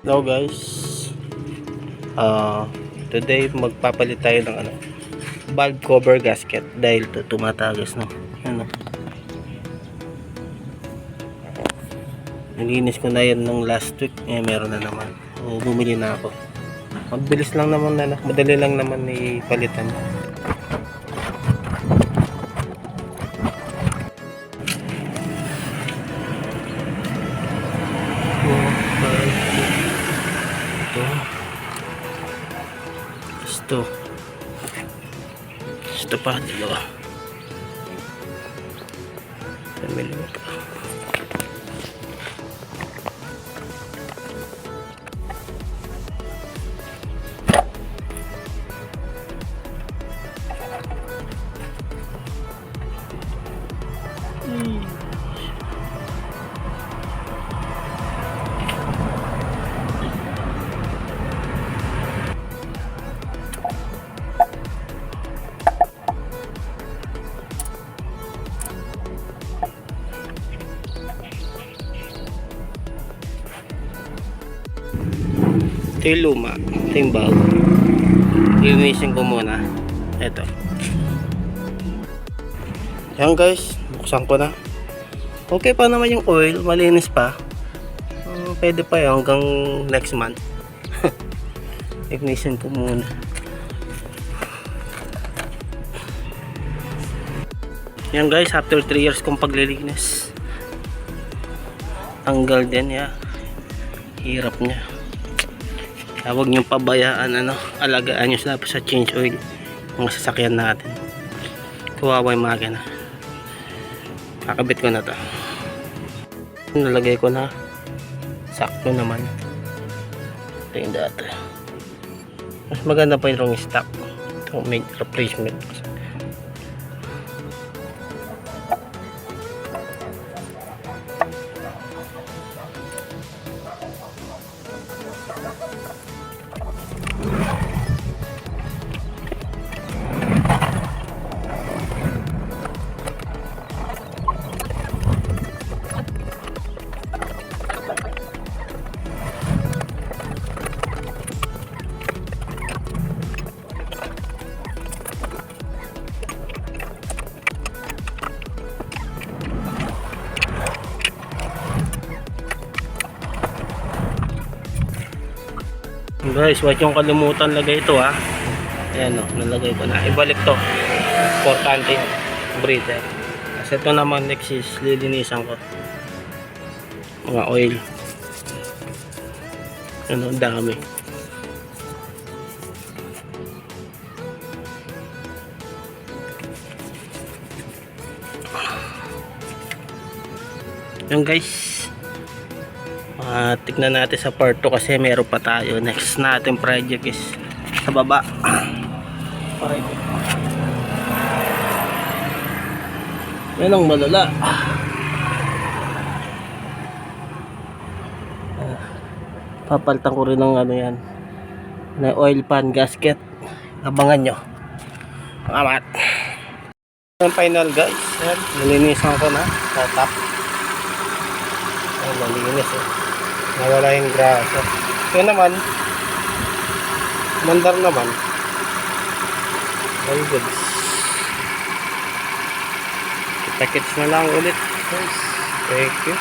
Hello guys, today magpapalit tayo ng valve cover gasket dahil tumatagas, no. Ano, nilinis ko na yan nung last week, meron na naman. Bumili na ako. Mabilis lang naman na, madali lang naman ipalitan. Ito pa, dalawa. Pamili mo pa. Ito yung luma, ito yung bago. Linisin ko muna. Ito. Yan guys, buksan ko na. Okay pa naman yung oil, malinis pa. Pwede pa yun hanggang next month. Ignition ko muna. Yan guys, after 3 years kong paglilinis, tanggal din ya. Hirap niya. Huwag niyong pabayaan, alagaan nyo sila sa change oil ng sasakyan natin. Kawawa yung makina. Kakabit ko na to. Nalagay ko na. Sakto naman. Ito yung data. Mas maganda pa yung stock. Itong make replacement. Guys, wag yung kalimutan lagay ito, ha. Ayan, nalagay ko na. Ibalik to. Importante yung breather. Kasi ito naman next is lilinisan ko. Mga oil. Dami. Yan guys. Tignan natin sa part 2 kasi meron pa tayo. Next natin project is sa baba. Yan ang malala. Papalitan ko rin ng yan na oil pan gasket. Abangan nyo. Salamat. Yung final guys, nalinisan ko na sa top. Malinis nawala yung grasa. Ito naman mandar naman. Very good. Kita-kits na lang ulit guys. Thank you.